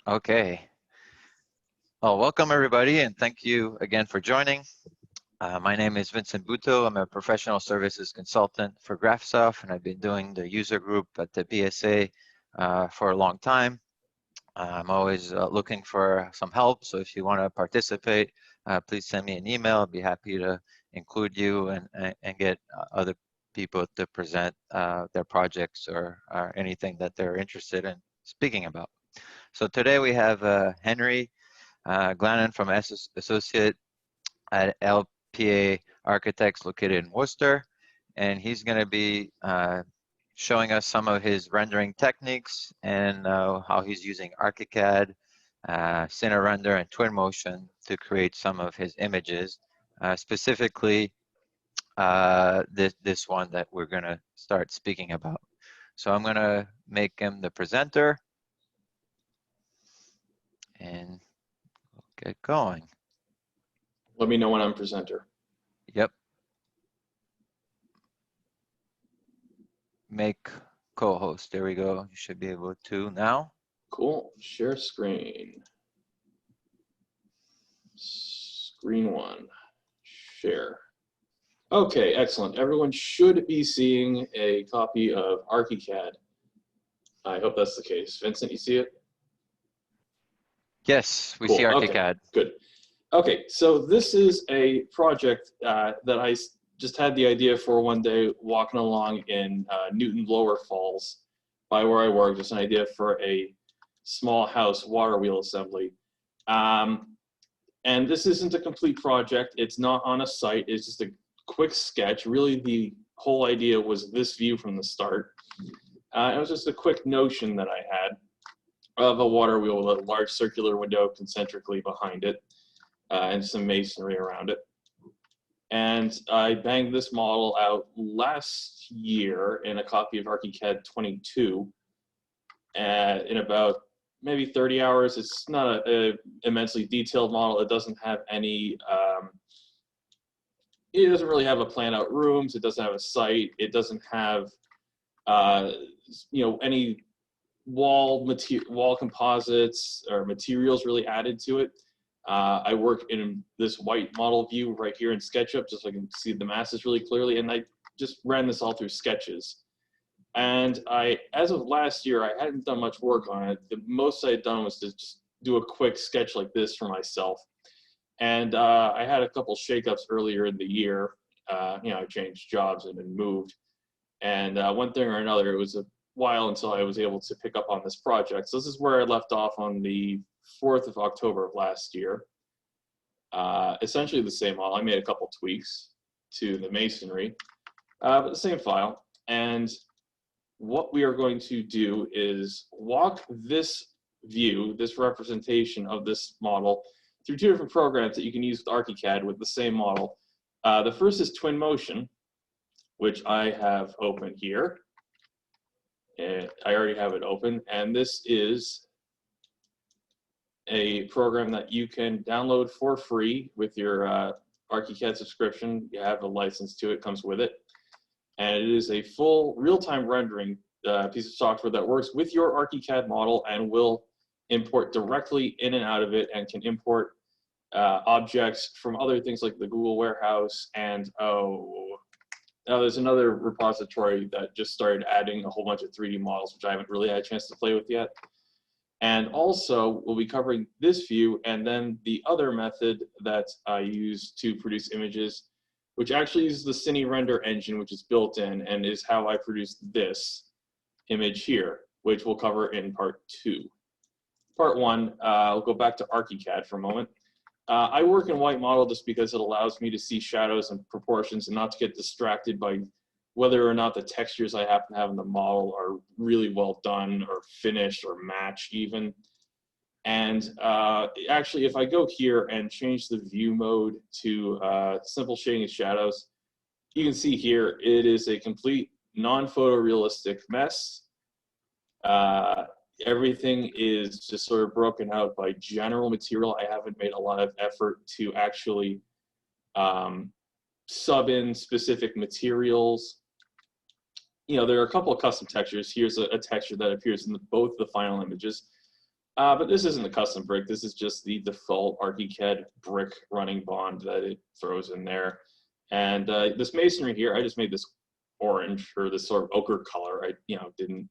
Okay. Well, welcome everybody, and thank you again for joining. My name is Vincent Buto. I'm a professional services consultant for Graphisoft, and I've been doing the user group at the BSA for a long time. I'm always looking for some help, so if you want to participate, please send me an email. I'll be happy to include you and get other people to present their projects or anything that they're interested in speaking about. So today we have Henry Glennon from Associate at LPA Architects located in Worcester, and he's going to be showing us some of his rendering techniques and how he's using ArchiCAD, CineRender, and Twinmotion to create some of his images, specifically this one that we're going to start speaking about. So I'm going to make him the presenter and get going. Let me know when I'm presenter. Yep. Make co-host. There we go. You should be able to now. Cool. Share screen. Screen one. Share. Okay, excellent. Everyone should be seeing a copy of ArchiCAD. I hope that's the case. Vincent, you see it? Yes, we Cool. see ArchiCAD. Okay, good. Okay, so this is a project that I just had the idea for one day walking along in Newton Lower Falls by where I work. Just an idea for a small house water wheel assembly. And this isn't a complete project. It's not on a site. It's just a quick sketch. Really, the whole idea was this view from the start. It was just a quick notion that I had of a water wheel with a large circular window concentrically behind it and some masonry around it. And I banged this model out last year in a copy of ArchiCAD 22 in about maybe 30 hours. It's not an immensely detailed model. It doesn't have any, it doesn't really have a plan out rooms. It doesn't have a site. It doesn't have, any wall composites or materials really added to it. I work in this white model view right here in SketchUp, just so I can see the masses really clearly, and I just ran this all through sketches. And as of last year, I hadn't done much work on it. The most I had done was to just do a quick sketch like this for myself. And I had a couple shakeups earlier in the year. I changed jobs and then moved. And one thing or another, it was a while until I was able to pick up on this project. So this is where I left off on the 4th of October of last year. Essentially the same model. I made a couple tweaks to the masonry, but the same file. And what we are going to do is walk this view, this representation of this model, through two different programs that you can use with ArchiCAD with the same model. The first is Twinmotion, which I have open here. I already have it open, and this is a program that you can download for free with your ArchiCAD subscription. You have a license to it, comes with it. And it is a full real-time rendering piece of software that works with your ArchiCAD model and will import directly in and out of it, and can import objects from other things like the Google Warehouse. And now there's another repository that just started adding a whole bunch of 3D models, which I haven't really had a chance to play with yet. And also, we'll be covering this view and then the other method that I use to produce images, which actually uses the CineRender engine, which is built in, and is how I produced this image here, which we'll cover in part 2. Part 1, I'll go back to ArchiCAD for a moment. I work in white model just because it allows me to see shadows and proportions and not to get distracted by whether or not the textures I happen to have in the model are really well done or finished or match even. And actually, if I go here and change the view mode to simple shading and shadows, you can see here it is a complete non-photorealistic mess. Everything is just sort of broken out by general material. I haven't made a lot of effort to actually sub in specific materials. There are a couple of custom textures. Here's a texture that appears in both the final images. But this isn't a custom brick. This is just the default ArchiCAD brick running bond that it throws in there. And this masonry here, I just made this orange, or this sort of ochre color. I didn't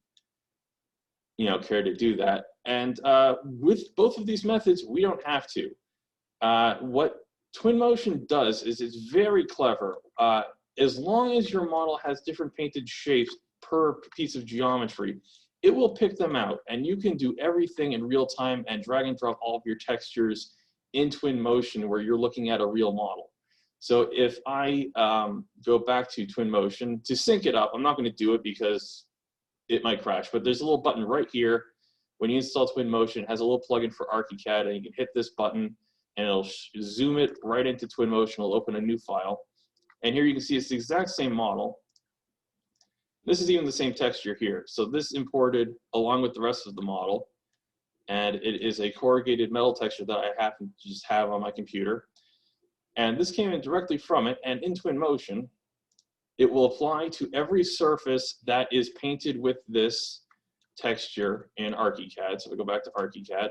care to do that. And with both of these methods, we don't have to. What Twinmotion does is it's very clever. As long as your model has different painted shapes per piece of geometry, it will pick them out, and you can do everything in real time and drag and drop all of your textures in Twinmotion where you're looking at a real model. So if I go back to Twinmotion to sync it up, I'm not going to do it because it might crash, but there's a little button right here. When you install Twinmotion, it has a little plugin for ArchiCAD, and you can hit this button and it'll zoom it right into Twinmotion. It'll open a new file. And here you can see it's the exact same model. This is even the same texture here. So this imported along with the rest of the model, and it is a corrugated metal texture that I happen to just have on my computer. And this came in directly from it, and in Twinmotion, it will apply to every surface that is painted with this texture in ArchiCAD. So if we go back to ArchiCAD,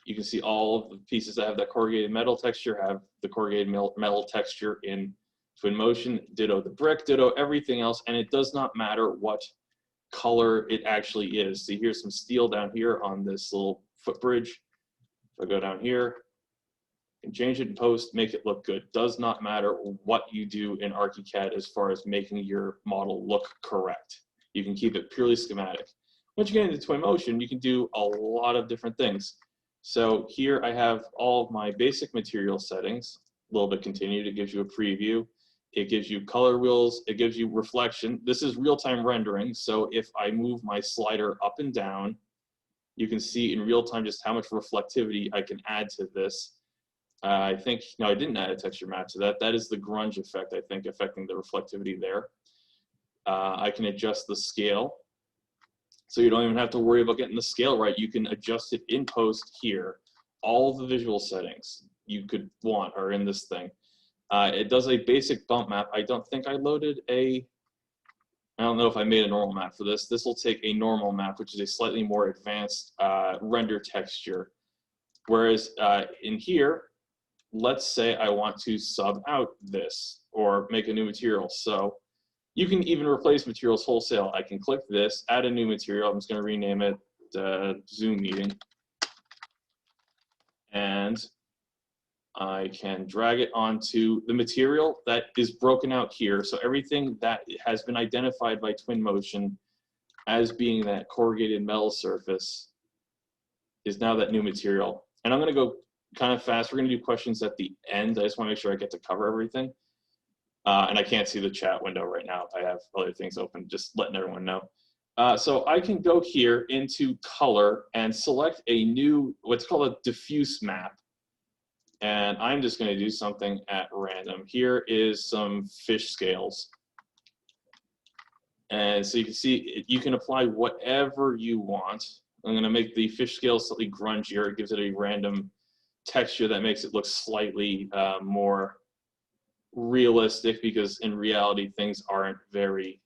you can see all of the pieces that have that corrugated metal texture have the corrugated metal texture in Twinmotion, ditto the brick, ditto everything else, and it does not matter what color it actually is. See, here's some steel down here on this little footbridge. If I go down here and change it in post, make it look good. Does not matter what you do in ArchiCAD as far as making your model look correct. You can keep it purely schematic. Once you get into Twinmotion, you can do a lot of different things. So here I have all of my basic material settings. A little bit continued, it gives you a preview. It gives you color wheels, it gives you reflection. This is real-time rendering, so if I move my slider up and down, you can see in real time just how much reflectivity I can add to this. I think, no, I didn't add a texture map to that. That is the grunge effect, I think, affecting the reflectivity there. I can adjust the scale, so you don't even have to worry about getting the scale right. You can adjust it in post here. All of the visual settings you could want are in this thing. It does a basic bump map. I don't think I loaded I don't know if I made a normal map for this. This will take a normal map, which is a slightly more advanced render texture. Whereas in here, let's say I want to sub out this or make a new material. So you can even replace materials wholesale. I can click this, add a new material. I'm just going to rename it Zoom meeting. And I can drag it onto the material that is broken out here. So everything that has been identified by Twinmotion as being that corrugated metal surface is now that new material. And I'm going to go kind of fast. We're going to do questions at the end. I just want to make sure I get to cover everything. And I can't see the chat window right now. I have other things open, just letting everyone know. So I can go here into color and select a new, what's called a diffuse map. And I'm just going to do something at random. Here is some fish scales. And so you can see, you can apply whatever you want. I'm going to make the fish scale slightly grungier. It gives it a random texture that makes it look slightly more realistic, because in reality, things aren't very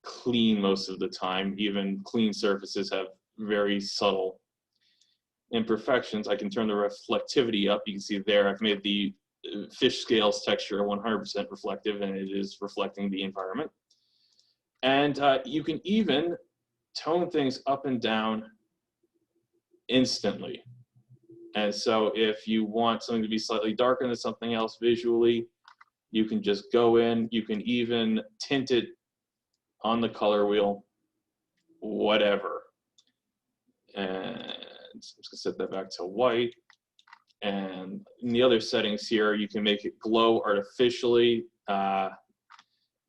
clean most of the time. Even clean surfaces have very subtle imperfections. I can turn the reflectivity up. You can see there I've made the fish scales texture 100% reflective, and it is reflecting the environment. And you can even tone things up and down instantly. And so if you want something to be slightly darker than something else visually, you can just go in. You can even tint it on the color wheel, whatever. And I'm just gonna set that back to white. And in the other settings here, you can make it glow artificially.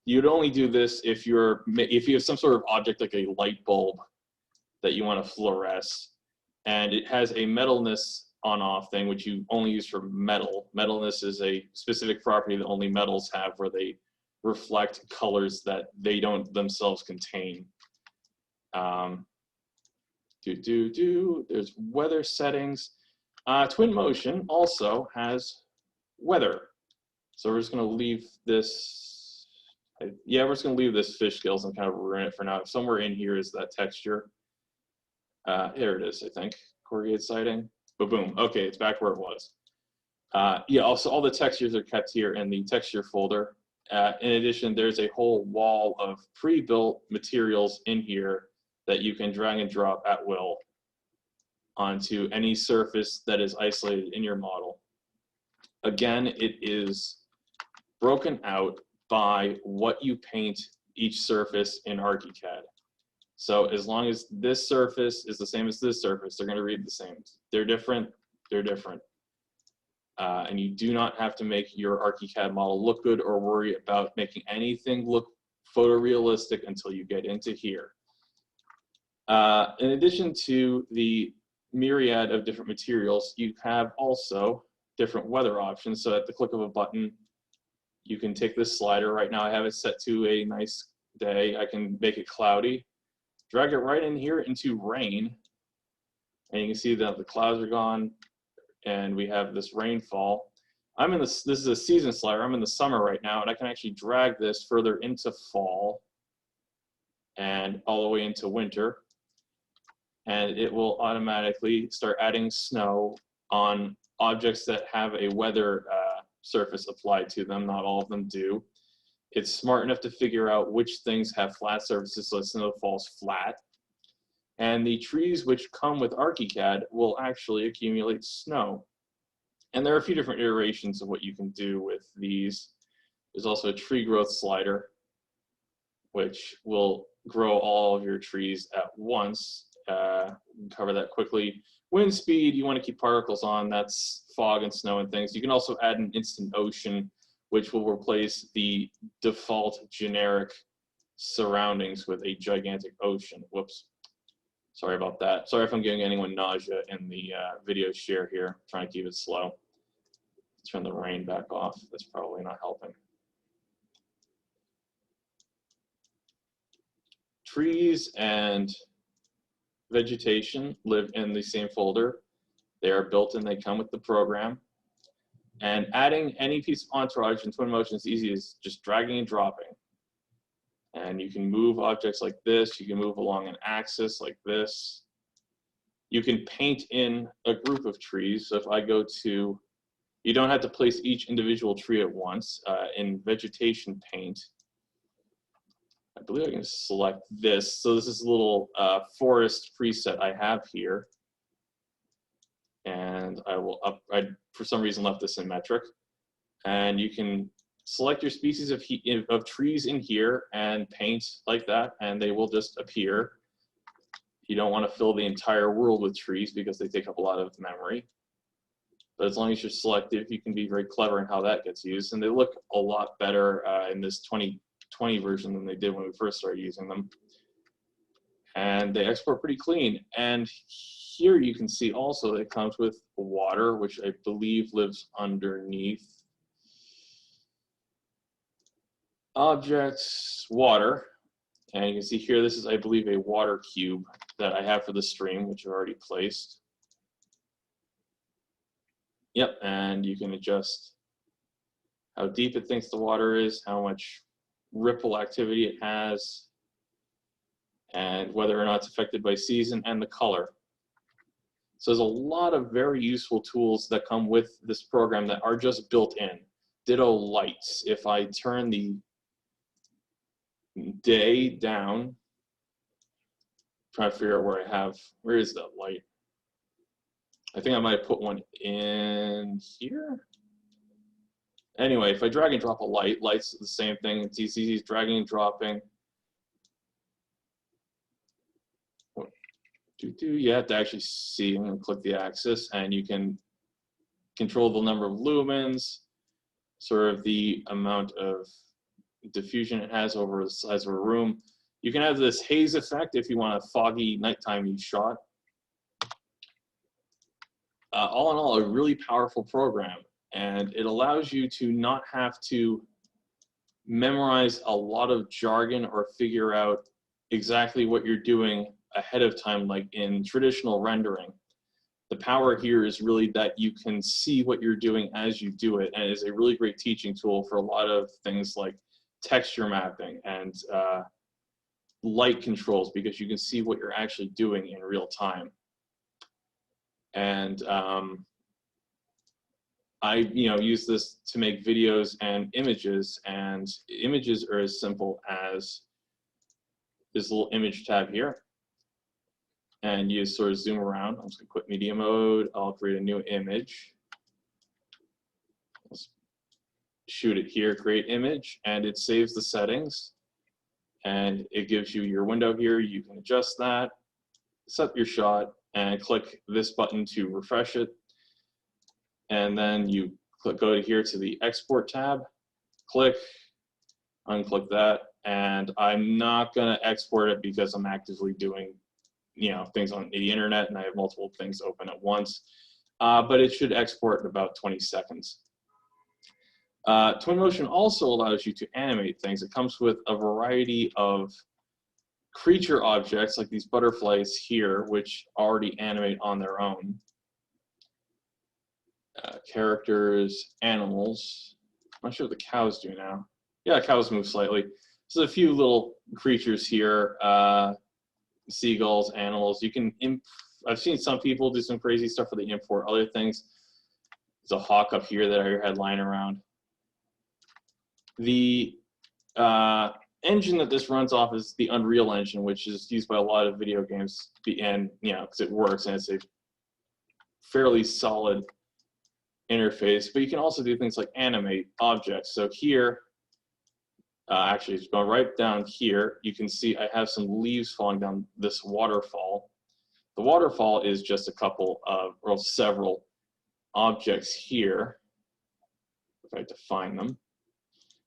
You'd only do this if you have some sort of object like a light bulb that you want to fluoresce, and it has a metalness on-off thing, which you only use for metal. Metalness is a specific property that only metals have, where they reflect colors that they don't themselves contain. There's weather settings. Twinmotion also has weather. So we're just going to leave this. Yeah, we're just going to leave this fish scales and kind of ruin it for now. Somewhere in here is that texture. Here it is, I think. corrugated siding. But boom, okay, it's back where it was. Yeah, also all the textures are kept here in the texture folder. In addition, there's a whole wall of pre-built materials in here that you can drag and drop at will onto any surface that is isolated in your model. Again, it is broken out by what you paint each surface in ArchiCAD. So as long as this surface is the same as this surface, they're going to read the same. They're different, they're different. And you do not have to make your ArchiCAD model look good or worry about making anything look photorealistic until you get into here. In addition to the myriad of different materials, you have also different weather options. So at the click of a button, you can take this slider. Right now I have it set to a nice day. I can make it cloudy, drag it right in here into rain, and you can see that the clouds are gone and we have this rainfall. I'm in this is a season slider. I'm in the summer right now, and I can actually drag this further into fall and all the way into winter, and it will automatically start adding snow on objects that have a weather surface applied to them. Not all of them do. It's smart enough to figure out which things have flat surfaces so snow falls flat. And the trees which come with ArchiCAD will actually accumulate snow. And there are a few different iterations of what you can do with these. There's also a tree growth slider, which will grow all of your trees at once. Cover that quickly. Wind speed, you want to keep particles on. That's fog and snow and things. You can also add an instant ocean, which will replace the default generic surroundings with a gigantic ocean. Whoops. Sorry about that. Sorry if I'm giving anyone nausea in the video share here. I'm trying to keep it slow. Turn the rain back off. That's probably not helping. Trees and vegetation live in the same folder. They are built and they come with the program. And adding any piece of entourage in Twinmotion is easy as just dragging and dropping. And you can move objects like this. You can move along an axis like this. You can paint in a group of trees. So if I go to, you don't have to place each individual tree at once. In vegetation paint, I believe I can select this. So this is a little forest preset I have here. And I for some reason left this in metric. And you can select your species of trees in here and paint like that, and they will just appear. You don't want to fill the entire world with trees because they take up a lot of memory. But as long as you're selective, you can be very clever in how that gets used. And they look a lot better in this 2020 version than they did when we first started using them. And they export pretty clean. And here you can see also that it comes with water, which I believe lives underneath. Objects, water, and you can see here this is, I believe, a water cube that I have for the stream, which I've already placed. Yep, and you can adjust how deep it thinks the water is, how much ripple activity it has, and whether or not it's affected by season and the color. So there's a lot of very useful tools that come with this program that are just built in. Ditto lights. If I turn the day down, trying to figure out where is that light? I think I might put one in here. Anyway, if I drag and drop a light, light's the same thing. It's easy, it's dragging and dropping. You have to actually see, I'm gonna click the axis, and you can control the number of lumens, sort of the amount of diffusion it has over the size of a room. You can have this haze effect if you want a foggy nighttime shot. All in all, a really powerful program, and it allows you to not have to memorize a lot of jargon or figure out exactly what you're doing ahead of time like in traditional rendering. The power here is really that you can see what you're doing as you do it, and it is a really great teaching tool for a lot of things like texture mapping and light controls, because you can see what you're actually doing in real time. And I use this to make videos and images are as simple as this little image tab here, and you sort of zoom around. I'm just gonna quit media mode. I'll create a new image. Let's shoot it here, create image, and it saves the settings, and it gives you your window here. You can adjust that, set your shot, and click this button to refresh it. And then you go to here to the export tab, click, unclick that, and I'm not gonna export it because I'm actively doing things on the internet and I have multiple things open at once, but it should export in about 20 seconds. Twinmotion also allows you to animate things. It comes with a variety of creature objects like these butterflies here, which already animate on their own. Characters, animals. I'm not sure what the cows do now. Yeah, cows move slightly. So a few little creatures here, seagulls, animals. You can I've seen some people do some crazy stuff where they import other things. There's a hawk up here that I had lying around. The engine that this runs off is the Unreal Engine, which is used by a lot of video games, and because it works and it's a fairly solid interface. But you can also do things like animate objects. So here, actually, it's going right down here. You can see I have some leaves falling down this waterfall. The waterfall is just a couple of, or several objects here. If I had to find them.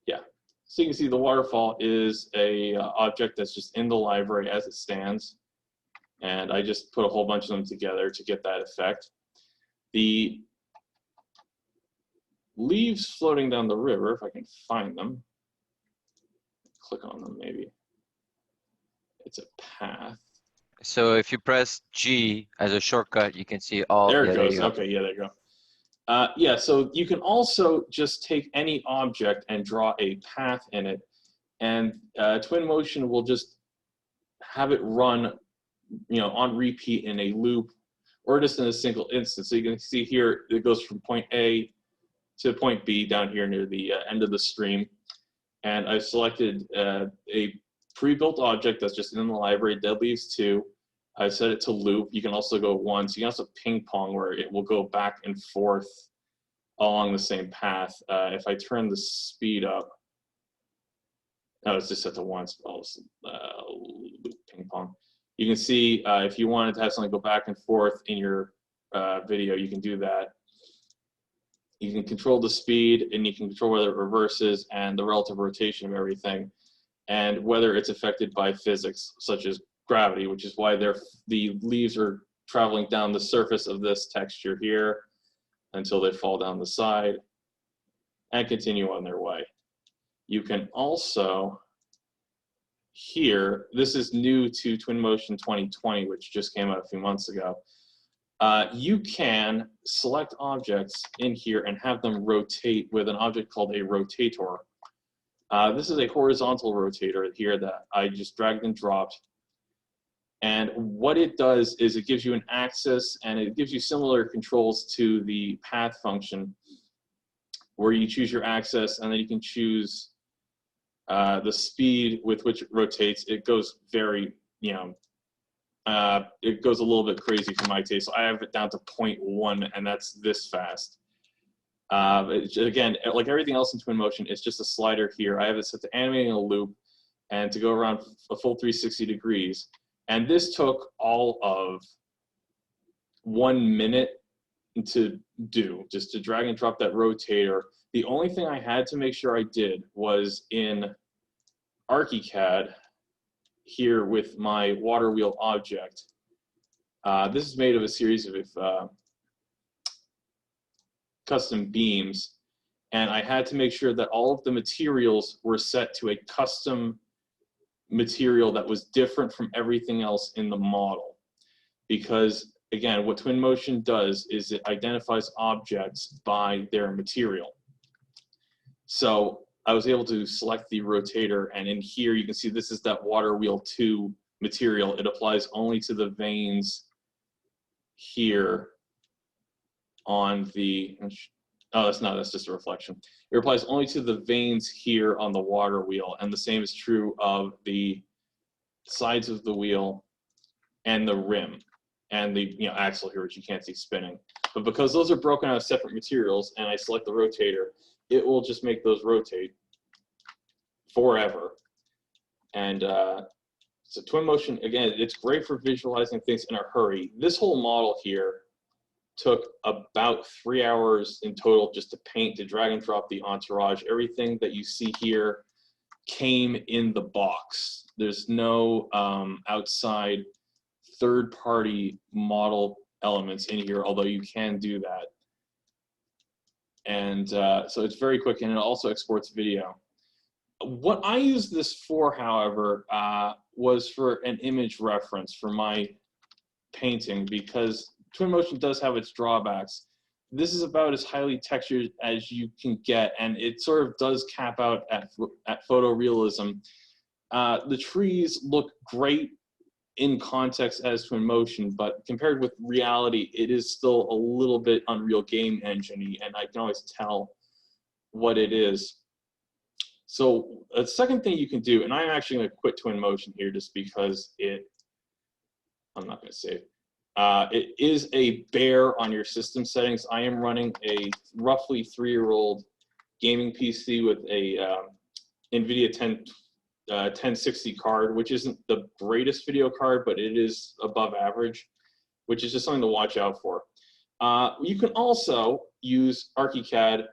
Yeah. So you can see the waterfall is a object that's just in the library as it stands. And I just put a whole bunch of them together to get that effect. The leaves floating down the river, if I can find them. Click on them, maybe. It's a path. So if you press G as a shortcut, you can see all. There yeah, it goes. Okay, yeah, there you go. Yeah, so you can also just take any object and draw a path in it, and Twinmotion will just have it run, on repeat in a loop, or just in a single instance. So you can see here it goes from point A to point B down here near the end of the stream, and I've selected a pre-built object that's just in the library, Dead Leaves 2. I set it to loop. You can also go once. You can also ping pong, where it will go back and forth along the same path. If I turn the speed up, no, it's just set to once. I'll loop ping pong. You can see if you wanted to have something go back and forth in your video, you can do that. You can control the speed, and you can control whether it reverses and the relative rotation of everything, and whether it's affected by physics, such as gravity, which is why the leaves are traveling down the surface of this texture here until they fall down the side and continue on their way. You can also, here, this is new to Twinmotion 2020, which just came out a few months ago. You can select objects in here and have them rotate with an object called a rotator. This is a horizontal rotator here that I just dragged and dropped. And what it does is it gives you an axis, and it gives you similar controls to the path function, where you choose your axis, and then you can choose the speed with which it rotates. It goes very, it goes a little bit crazy for my taste. So I have it down to 0.1, and that's this fast. Again, like everything else in Twinmotion, it's just a slider here. I have it set to animating a loop and to go around a full 360 degrees. And this took all of 1 minute to do, just to drag and drop that rotator. The only thing I had to make sure I did was in ArchiCAD here with my water wheel object. This is made of a series of custom beams, and I had to make sure that all of the materials were set to a custom material that was different from everything else in the model. Because again, what Twinmotion does is it identifies objects by their material. So I was able to select the rotator, and in here you can see this is that water wheel 2 material. It applies only to the veins here on the, oh, that's just a reflection. It applies only to the veins here on the water wheel, and the same is true of the sides of the wheel and the rim and the axle here, which you can't see spinning. But because those are broken out of separate materials and I select the rotator, it will just make those rotate forever. And so Twinmotion, again, it's great for visualizing things in a hurry. This whole model here took about 3 hours in total just to paint, to drag and drop the entourage. Everything that you see here came in the box. There's no outside third-party model elements in here, although you can do that. And so it's very quick, and it also exports video. What I use this for, however, was for an image reference for my painting, because Twinmotion does have its drawbacks. This is about as highly textured as you can get, and it sort of does cap out at photorealism. The trees look great in context as Twinmotion, but compared with reality, it is still a little bit Unreal Game Engine-y, and I can always tell what it is. So the second thing you can do, and I'm actually going to quit Twinmotion here just because I'm not going to save. It is a bear on your system settings. I am running a roughly 3-year-old gaming PC with a NVIDIA 1060 card, which isn't the greatest video card, but it is above average, which is just something to watch out for. You can also use ArchiCAD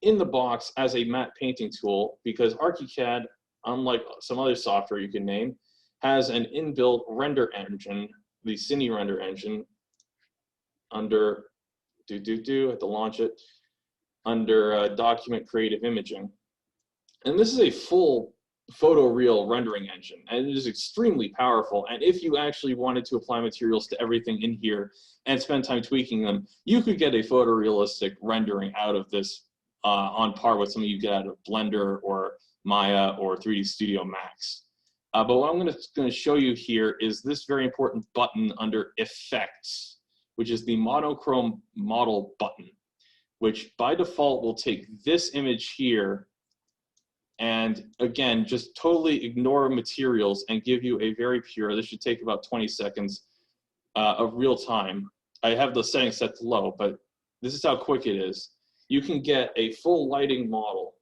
in the box as a matte painting tool, because ArchiCAD, unlike some other software you can name, has an inbuilt render engine, the Cine render engine, under I have to launch it, under document creative imaging. And this is a full photoreal rendering engine, and it is extremely powerful. And if you actually wanted to apply materials to everything in here and spend time tweaking them, you could get a photorealistic rendering out of this on par with something you get out of Blender or Maya or 3D Studio Max. But what I'm going to show you here is this very important button under Effects, which is the monochrome model button, which by default will take this image here and, again, just totally ignore materials and give you a very pure, this should take about 20 seconds of real time. I have the settings set to low, but this is how quick it is. You can get a full lighting model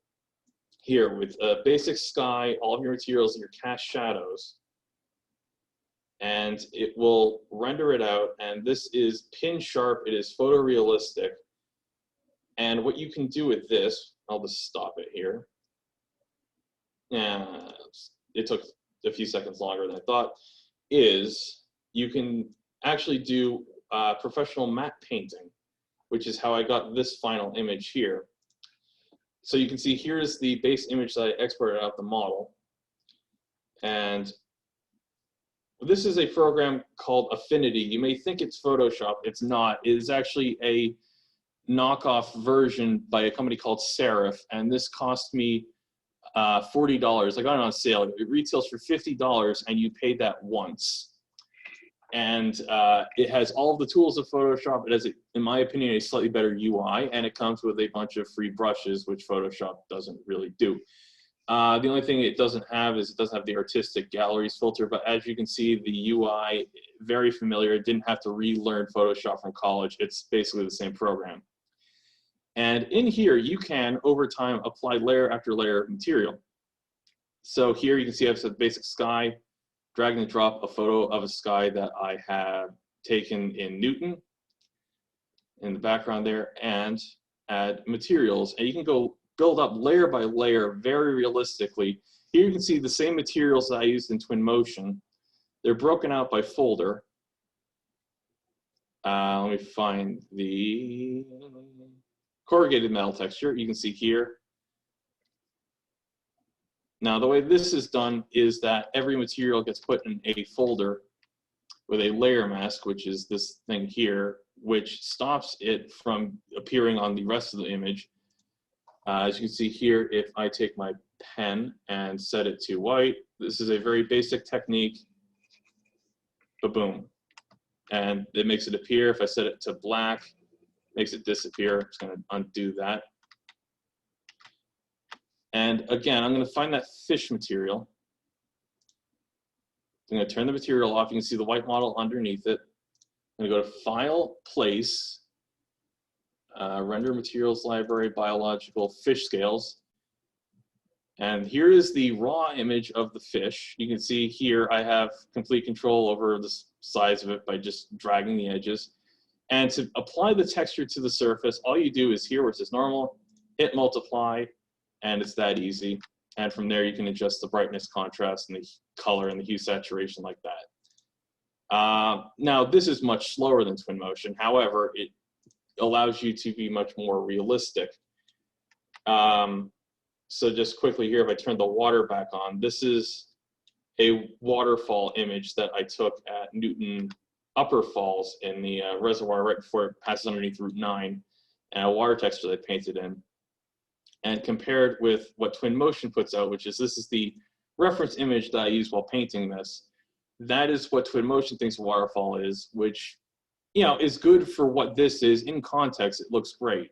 here with a basic sky, all of your materials, and your cast shadows. And it will render it out, and this is pin sharp, it is photorealistic. And what you can do with this, I'll just stop it here. Yeah, it took a few seconds longer than I thought, is you can actually do professional matte painting, which is how I got this final image here. So you can see here's the base image that I exported out the model. And this is a program called Affinity. You may think it's Photoshop. It's not. It is actually a knockoff version by a company called Serif. And this cost me $40. I got it on sale. It retails for $50, and you pay that once. And it has all of the tools of Photoshop. It has, in my opinion, a slightly better UI, and it comes with a bunch of free brushes, which Photoshop doesn't really do. The only thing it doesn't have is it doesn't have the artistic galleries filter, but as you can see, the UI, very familiar. It didn't have to relearn Photoshop from college. It's basically the same program. And in here, you can, over time, apply layer after layer of material. So here you can see I have a basic sky, drag and drop a photo of a sky that I have taken in Newton in the background there, and add materials. And you can go build up layer by layer very realistically. Here you can see the same materials that I used in Twinmotion. They're broken out by folder. Let me find the corrugated metal texture. You can see here. Now, the way this is done is that every material gets put in a folder with a layer mask, which is this thing here, which stops it from appearing on the rest of the image. As you can see here, if I take my pen and set it to white, this is a very basic technique, ba-boom. And it makes it appear. If I set it to black, makes it disappear. I'm just going to undo that. And again, I'm going to find that fish material. I'm going to turn the material off. You can see the white model underneath it. I'm going to go to File, Place, Render Materials Library, Biological Fish Scales. And here is the raw image of the fish. You can see here I have complete control over the size of it by just dragging the edges. And to apply the texture to the surface, all you do is here where it says normal, hit multiply, and it's that easy. And from there you can adjust the brightness, contrast, and the color and the hue saturation like that. Now this is much slower than Twinmotion. However, it allows you to be much more realistic. So just quickly here, if I turn the water back on, this is a waterfall image that I took at Newton Upper Falls in the reservoir right before it passes underneath Route 9, and a water texture that I painted in. And compared with what Twinmotion puts out, which is this is the reference image that I used while painting this. That is what Twinmotion thinks a waterfall is, which, you know, is good for what this is. In context, it looks great.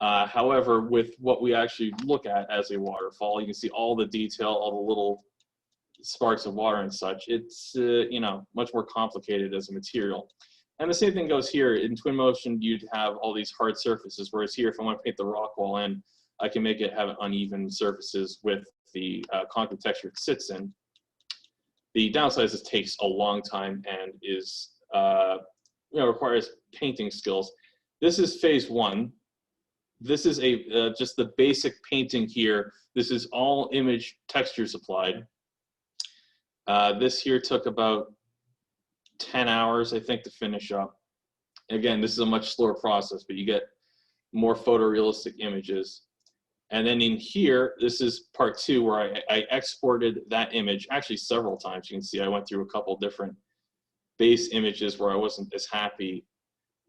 However, with what we actually look at as a waterfall, you can see all the detail, all the little sparks of water and such. It's you know, much more complicated as a material. And the same thing goes here. In Twinmotion, you'd have all these hard surfaces, whereas here, if I want to paint the rock wall in, I can make it have uneven surfaces with the concrete texture it sits in. The downside is it takes a long time and is you know, requires painting skills. This is phase 1. This is a just the basic painting here. This is all image textures applied. This here took about 10 hours, I think, to finish up. Again, this is a much slower process, but you get more photorealistic images. And then in here, this is part 2 where I exported that image, actually several times. You can see I went through a couple different base images where I wasn't as happy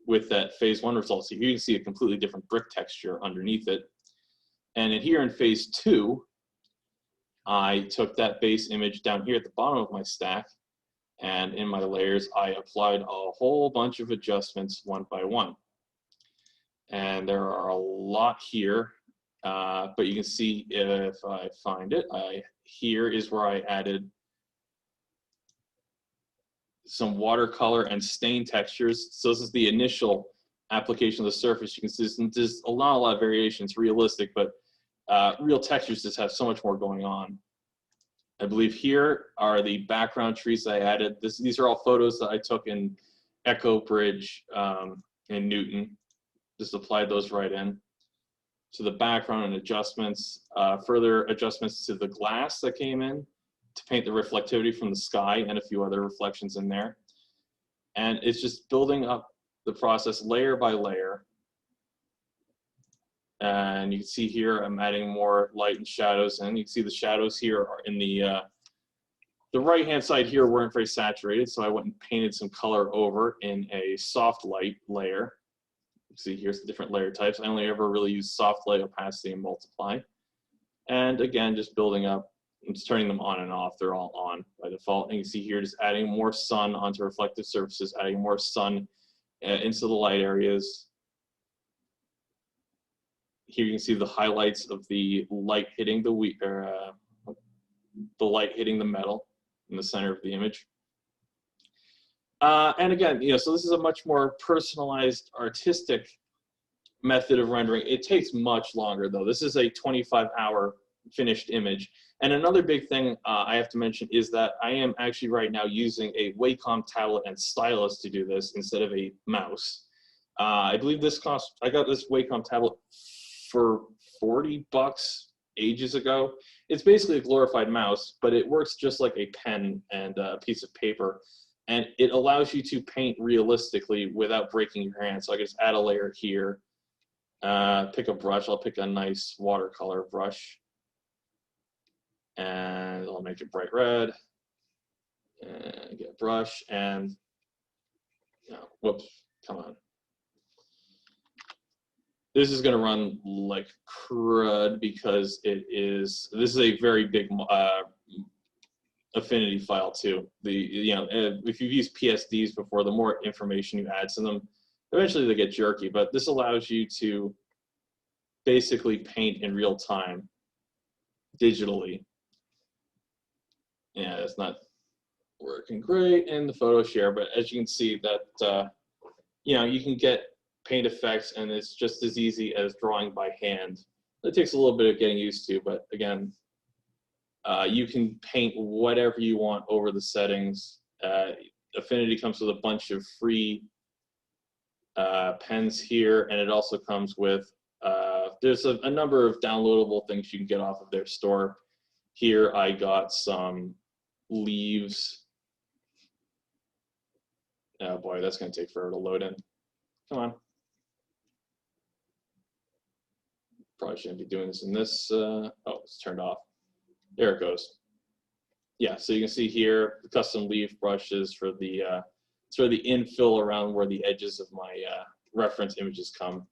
with that phase 1 results. So here you can see a completely different brick texture underneath it. And in here in phase 2, I took that base image down here at the bottom of my stack, and in my layers, I applied a whole bunch of adjustments one by one. And there are a lot here, but you can see if I find it, here is where I added some watercolor and stain textures. So this is the initial application of the surface. You can see there's a lot of variation. It's realistic, but real textures just have so much more going on. I believe here are the background trees I added. These are all photos that I took in Echo Bridge in Newton. Just applied those right in. So the background and adjustments, further adjustments to the glass that came in to paint the reflectivity from the sky and a few other reflections in there. And it's just building up the process layer by layer. And you can see here I'm adding more light and shadows, and you can see the shadows here are in the right-hand side here weren't very saturated, so I went and painted some color over in a soft light layer. You see here's the different layer types. I only ever really use soft light, opacity, and multiply. And again, just building up. I'm just turning them on and off. They're all on by default. And you can see here just adding more sun onto reflective surfaces, adding more sun into the light areas. Here you can see the highlights of the light hitting the light hitting the metal in the center of the image. And again, you know, so this is a much more personalized, artistic method of rendering. It takes much longer though. This is a 25-hour finished image. And another big thing I have to mention is that I am actually right now using a Wacom tablet and stylus to do this instead of a mouse. I believe this cost, I got this Wacom tablet for $40 ages ago. It's basically a glorified mouse, but it works just like a pen and a piece of paper. And it allows you to paint realistically without breaking your hand. So I can just add a layer here, pick a brush. I'll pick a nice watercolor brush. And I'll make it bright red. And get a brush and, you know, whoops, come on. This is going to run like crud because this is a very big affinity file too. You know, if you've used PSDs before, the more information you add to them, eventually they get jerky, but this allows you to basically paint in real time digitally. Yeah, it's not working great in the photo share, but as you can see that, you know, you can get paint effects and it's just as easy as drawing by hand. It takes a little bit of getting used to, but again, you can paint whatever you want over the settings. Affinity comes with a bunch of free pens here, and it also comes with, there's a number of downloadable things you can get off of their store. Here I got some leaves. Oh boy, that's going to take forever to load in. Come on. Probably shouldn't be doing this in this. Oh, it's turned off. There it goes. Yeah, so you can see here the custom leaf brushes for the sort of the infill around where the edges of my reference images come.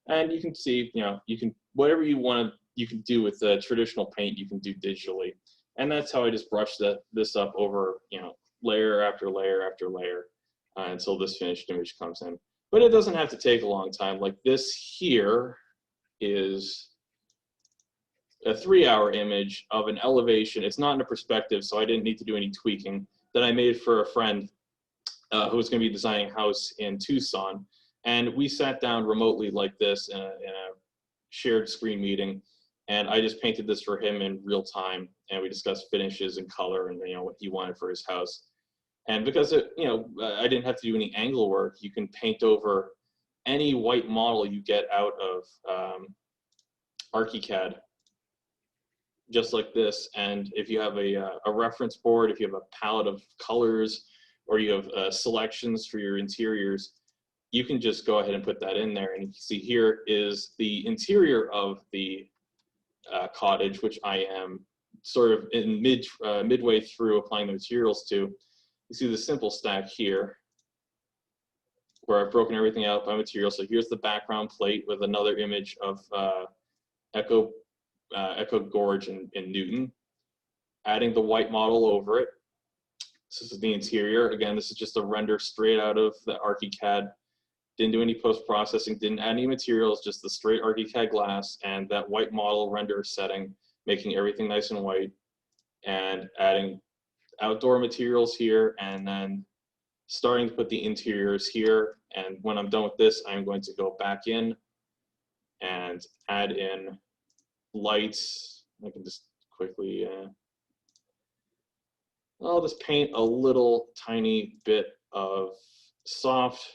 And you can see, you know, you can, whatever you want to, you can do with the traditional paint, you can do digitally. And that's how I just brush this up over, you know, layer after layer after layer until this finished image comes in. But it doesn't have to take a long time. Like this here is a 3-hour image of an elevation. It's not in a perspective, so I didn't need to do any tweaking, that I made for a friend who was going to be designing a house in Tucson. And we sat down remotely like this in a shared screen meeting, and I just painted this for him in real time, and we discussed finishes and color and, you know, what he wanted for his house. And because it, you know, I didn't have to do any angle work, you can paint over any white model you get out of ArchiCAD, just like this. And if you have a reference board, if you have a palette of colors, or you have selections for your interiors, you can just go ahead and put that in there. And you can see here is the interior of the cottage, which I am sort of in midway through applying the materials to. You see the simple stack here, where I've broken everything out by material. So here's the background plate with another image of Echo Gorge in Newton, adding the white model over it. This is the interior. Again, this is just a render straight out of the ArchiCAD. Didn't do any post-processing, didn't add any materials, just the straight ArchiCAD glass and that white model render setting, making everything nice and white, and adding outdoor materials here, and then starting to put the interiors here. And when I'm done with this, I'm going to go back in and add in lights. I can just quickly, I'll just paint a little tiny bit of soft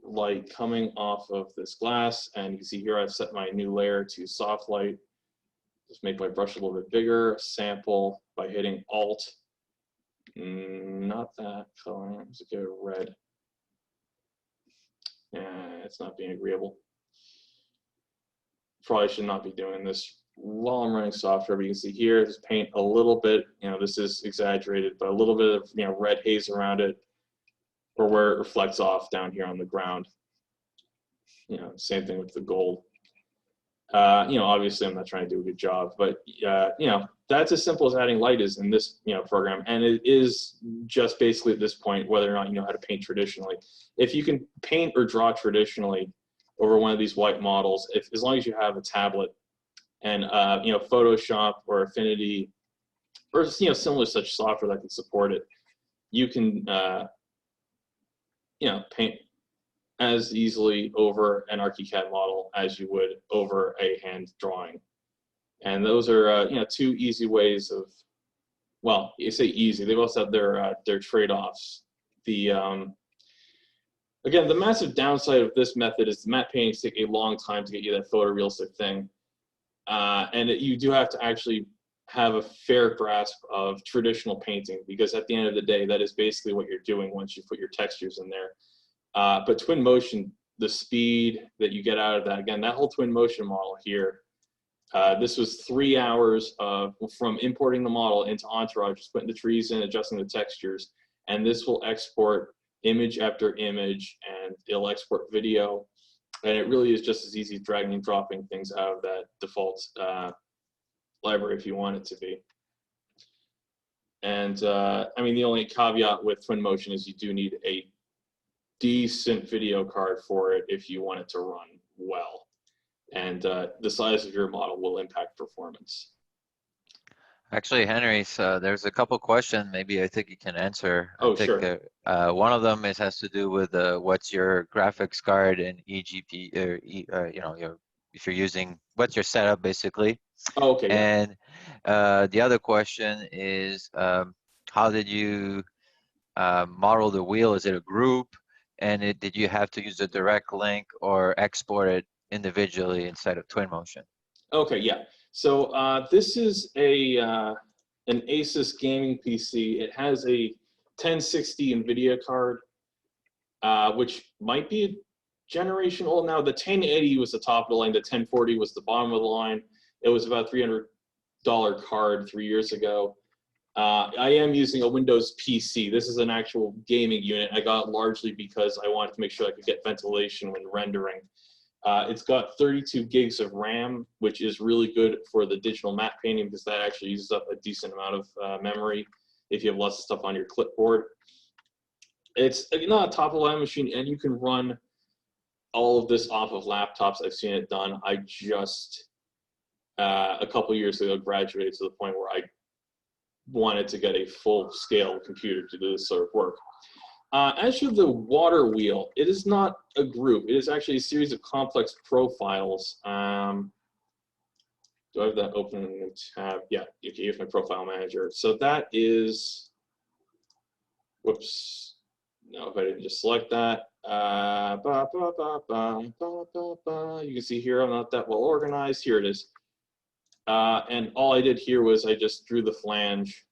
light coming off of this glass. And you can see here I've set my new layer to soft light. Just make my brush a little bit bigger, sample by hitting Alt. Not that color, let's go red. It's not being agreeable. Probably should not be doing this while I'm running software, but you can see here, just paint a little bit, you know, this is exaggerated, but a little bit of, you know, red haze around it, or where it reflects off down here on the ground. You know, same thing with the gold. You know, obviously I'm not trying to do a good job, but you know, that's as simple as adding light is in this, you know, program. And it is just basically at this point whether or not you know how to paint traditionally. If you can paint or draw traditionally over one of these white models, as long as you have a tablet and you know, Photoshop or Affinity or, you know, similar such software that can support it, you can you know, paint as easily over an ArchiCAD model as you would over a hand drawing. And those are you know, two easy ways of, well, you say easy, they both have their trade-offs. The again, the massive downside of this method is the matte paintings take a long time to get you that photorealistic thing, and you do have to actually have a fair grasp of traditional painting, because at the end of the day, that is basically what you're doing once you put your textures in there. But Twinmotion, the speed that you get out of that, again, that whole Twinmotion model here, this was 3 hours from importing the model into Entourage, just putting the trees in, adjusting the textures, and this will export image after image, and it'll export video, and it really is just as easy dragging and dropping things out of that default library if you want it to be. And I mean, the only caveat with Twinmotion is you do need a decent video card for it if you want it to run well. And the size of your model will impact performance. Actually, Henry, so there's a couple questions maybe I think you can answer. I Oh, think sure. one of them has to do with what's your graphics card and EGP, or you know, if you're using, what's your setup basically. Oh, okay, yeah. And the other question is, how did you model the wheel? Is it a group? And did you have to use a direct link or export it individually inside of Twinmotion? Okay, yeah. So this is an Asus gaming PC. It has a 1060 NVIDIA card, which might be a generation old now. The 1080 was the top of the line. The 1040 was the bottom of the line. It was about $300 card 3 years ago. I am using a Windows PC. This is an actual gaming unit. I got it largely because I wanted to make sure I could get ventilation when rendering. It's got 32 gigs of RAM, which is really good for the digital matte painting because that actually uses up a decent amount of memory if you have lots of stuff on your clipboard. It's not a top-of-the-line machine, and you can run all of this off of laptops. I've seen it done. I just, a couple years ago, graduated to the point where I wanted to get a full-scale computer to do this sort of work. As for the water wheel, it is not a group. It is actually a series of complex profiles. Do I have that open in the tab? Yeah, okay, here's my profile manager. So that is, whoops, no, if I didn't just select that. You can see here I'm not that well organized. Here it is. And all I did here was I just drew the flange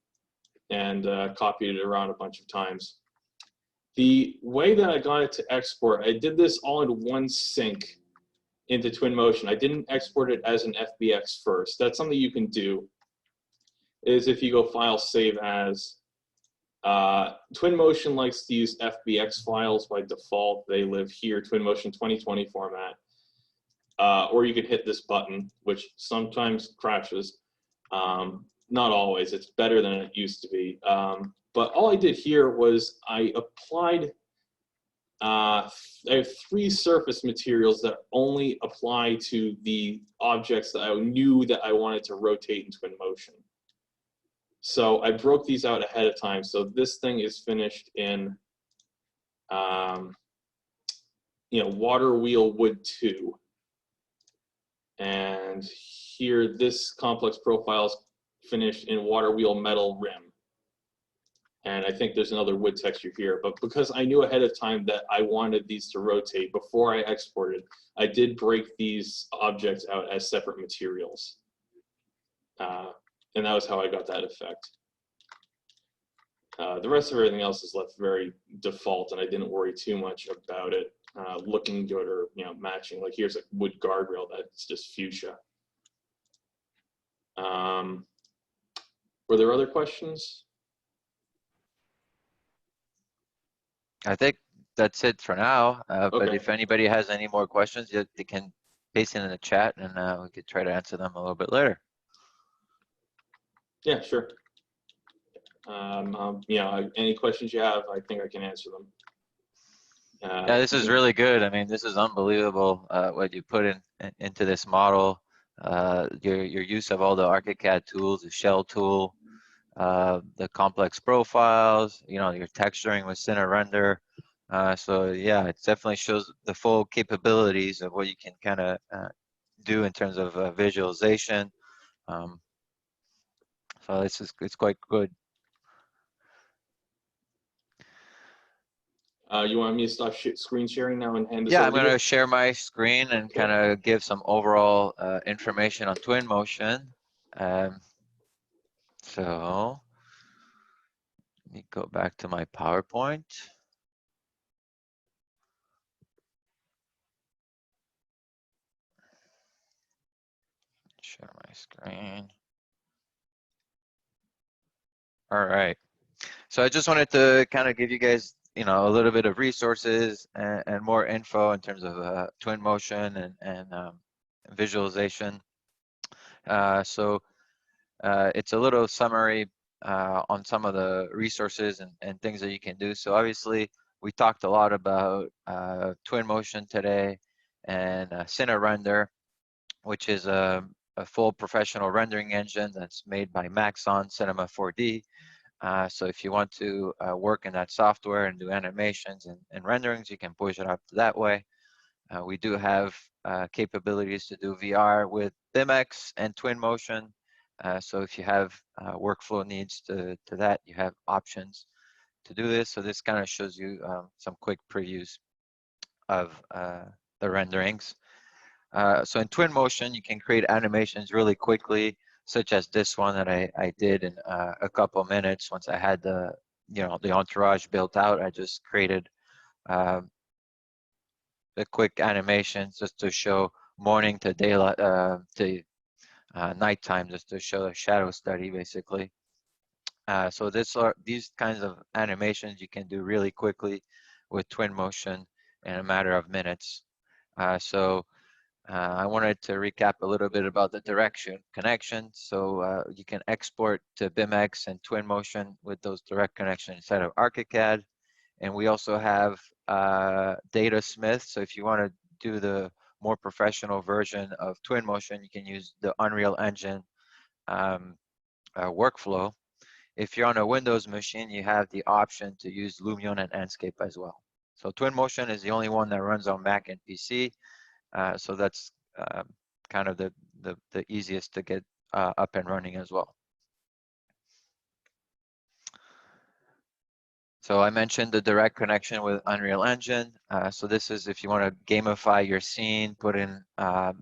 and copied it around a bunch of times. The way that I got it to export, I did this all in one sync into Twinmotion. I didn't export it as an FBX first. That's something you can do, is if you go File, Save As. Twinmotion likes to use FBX files by default. They live here, Twinmotion 2020 format. Or you could hit this button, which sometimes crashes. Not always. It's better than it used to be. But all I did here was I applied, I have 3 surface materials that only apply to the objects that I knew that I wanted to rotate in Twinmotion. So I broke these out ahead of time. So this thing is finished in, water wheel wood 2. And here, this complex profile is finished in water wheel metal rim. And I think there's another wood texture here. But because I knew ahead of time that I wanted these to rotate before I exported, I did break these objects out as separate materials. And that was how I got that effect. The rest of everything else is left very default, and I didn't worry too much about it looking good or matching. Like here's a wood guardrail that's just fuchsia. Were there other questions? I think that's it for now. But Okay. if anybody has any more questions, they can paste it in the chat, and we could try to answer them a little bit later. Yeah, sure. Any questions you have, I think I can answer them. Yeah, this is really good. I mean, this is unbelievable what you put into this model. Your use of all the ArchiCAD tools, the shell tool, the complex profiles, your texturing with Cine Render. So yeah, it definitely shows the full capabilities of what you can kind of do in terms of visualization. So it's quite good. You want me to stop screen sharing now and hand this Yeah, over I'm to you? going to share my screen and kind of give some overall information on Twinmotion. So let me go back to my PowerPoint. Share my screen. All right. So I just wanted to kind of give you guys, a little bit of resources and more info in terms of Twinmotion and visualization. So it's a little summary on some of the resources and things that you can do. So obviously, We talked a lot about Twinmotion today and Cinerender, which is a full professional rendering engine that's made by Maxon Cinema 4D. So if you want to work in that software and do animations and renderings, you can push it up that way. We do have capabilities to do VR with BIMX and Twinmotion. So if you have workflow needs to that, you have options to do this. So this kind of shows you some quick previews of the renderings. So in Twinmotion, you can create animations really quickly, such as this one that I did in a couple minutes. Once I had the entourage built out, I just created the quick animations just to show morning to daylight to nighttime, just to show a shadow study basically. So these kinds of animations you can do really quickly with Twinmotion in a matter of minutes. I wanted to recap a little bit about the direction connection. So you can export to BIMX and Twinmotion with those direct connections inside of ArchiCAD. And we also have DataSmith. So if you want to do the more professional version of Twinmotion, you can use the Unreal Engine workflow. If you're on a Windows machine, you have the option to use Lumion and Enscape as well. So Twinmotion is the only one that runs on Mac and PC. So that's kind of the easiest to get up and running as well. So I mentioned the direct connection with Unreal Engine. So this is if you want to gamify your scene, put in a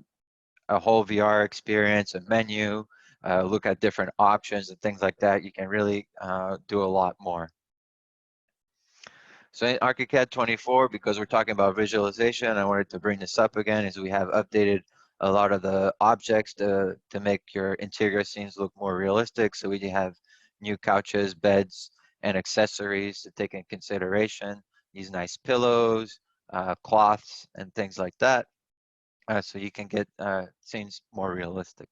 whole VR experience, a menu, look at different options and things like that, you can really do a lot more. So in ArchiCAD 24, because we're talking about visualization, I wanted to bring this up again, is we have updated a lot of the objects to make your interior scenes look more realistic. So we have new couches, beds, and accessories to take in consideration. These nice pillows, cloths, and things like that. So you can get scenes more realistic.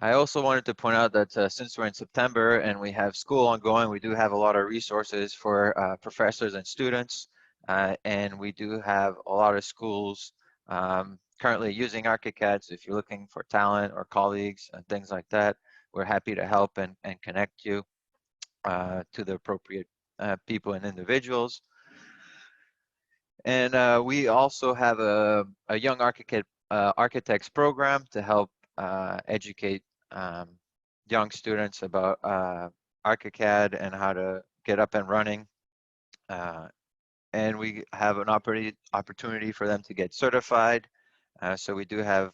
I also wanted to point out that since we're in September and we have school ongoing, we do have a lot of resources for professors and students. And we do have a lot of schools currently using ArchiCAD. So if you're looking for talent or colleagues and things like that, we're happy to help and connect you to the appropriate people and individuals. And we also have a young architects program to help educate young students about ArchiCAD and how to get up and running. And we have an opportunity for them to get certified. So we do have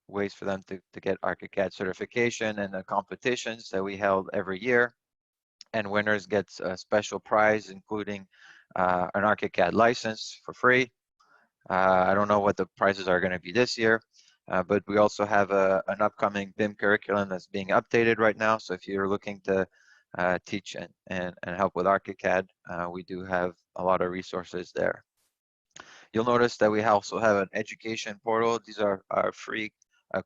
ways for them to get ArchiCAD certification and the competitions that we held every year. And winners get a special prize, including an ArchiCAD license for free. I don't know what the prices are going to be this year, but we also have an upcoming BIM curriculum that's being updated right now. So if you're looking to teach and help with ArchiCAD, we do have a lot of resources there. You'll notice that we also have an education portal. These are our free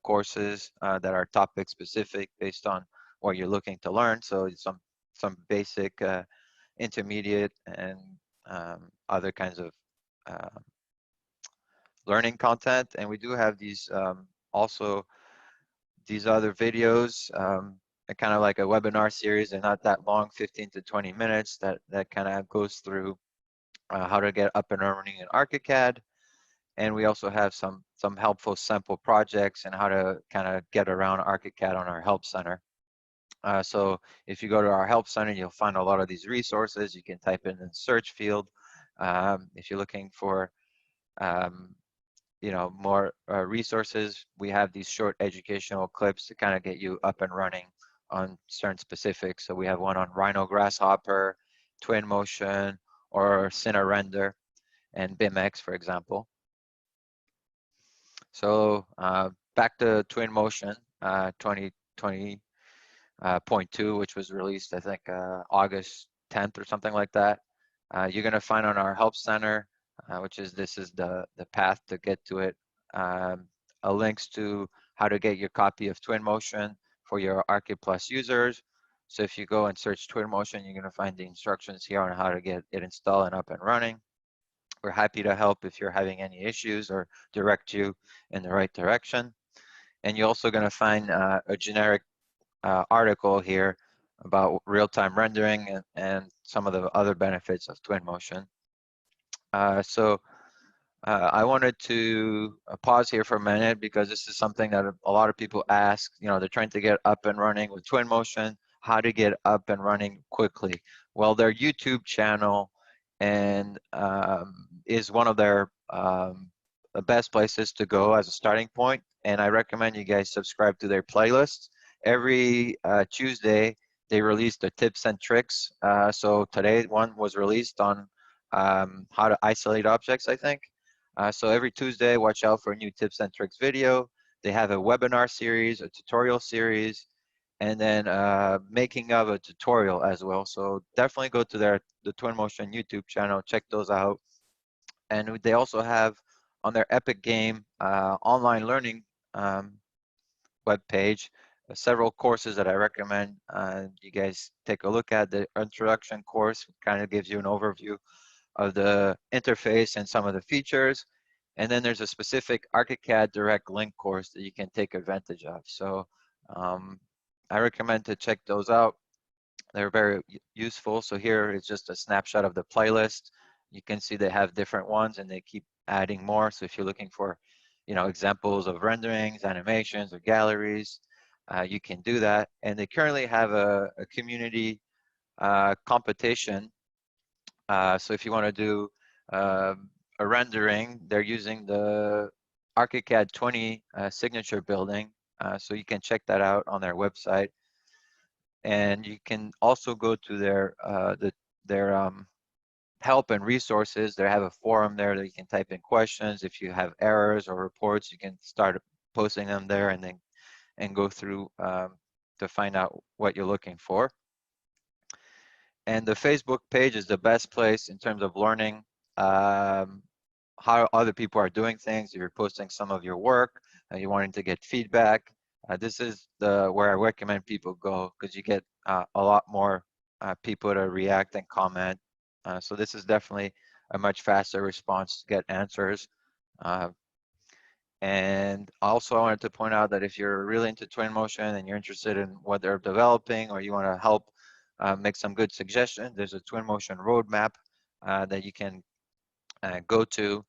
courses that are topic specific based on what you're looking to learn. So some basic, intermediate, and other kinds of learning content. And we do have these also these other videos, kind of like a webinar series. They're not that long, 15 to 20 minutes, that kind of goes through how to get up and running in ArchiCAD. And we also have some helpful sample projects and how to kind of get around ArchiCAD on our Help Center. So if you go to our Help Center, you'll find a lot of these resources. You can type in the search field. If you're looking for more resources, we have these short educational clips to kind of get you up and running on certain specifics. So we have one on Rhino Grasshopper, Twinmotion, or Cinerender, and BIMX, for example. So back to Twinmotion 2020.2, which was released, I think, August 10th or something like that. You're going to find on our Help Center, this is the path to get to it, links to how to get your copy of Twinmotion for your Archi Plus users, So if you go and search Twinmotion, you're going to find the instructions here on how to get it installed and up and running. We're happy to help if you're having any issues or direct you in the right direction. And you're also going to find a generic article here about real-time rendering and some of the other benefits of Twinmotion. I wanted to pause here for a minute because this is something that a lot of people ask. You know, they're trying to get up and running with Twinmotion, how to get up and running quickly. Well, their YouTube channel and is one of their the best places to go as a starting point. And I recommend you guys subscribe to their playlists. Every Tuesday, they release the tips and tricks. So today one was released on how to isolate objects, I think. So every Tuesday, watch out for a new tips and tricks video. They have a webinar series, a tutorial series, and then making of a tutorial as well. So definitely go to the Twinmotion YouTube channel, check those out. And they also have on their Epic Game online learning webpage several courses that I recommend you guys take a look at. The introduction course kind of gives you an overview of the interface and some of the features. And then there's a specific ArchiCAD Direct Link course that you can take advantage of. So I recommend to check those out. They're very useful. So here is just a snapshot of the playlist. You can see they have different ones and they keep adding more. So if you're looking for, you know, examples of renderings, animations, or galleries, you can do that. And they currently have a community competition. So if you want to do a rendering, they're using the ArchiCAD 20 signature building. So you can check that out on their website. And you can also go to their help and resources. They have a forum there that you can type in questions. If you have errors or reports, you can start posting them there and go through to find out what you're looking for. And the Facebook page is the best place in terms of learning how other people are doing things. If you're posting some of your work and you're wanting to get feedback, this is where I recommend people go because you get a lot more people to react and comment. So this is definitely a much faster response to get answers. And also I wanted to point out that if you're really into Twinmotion and you're interested in what they're developing or you want to help make some good suggestions, there's a Twinmotion roadmap that you can go to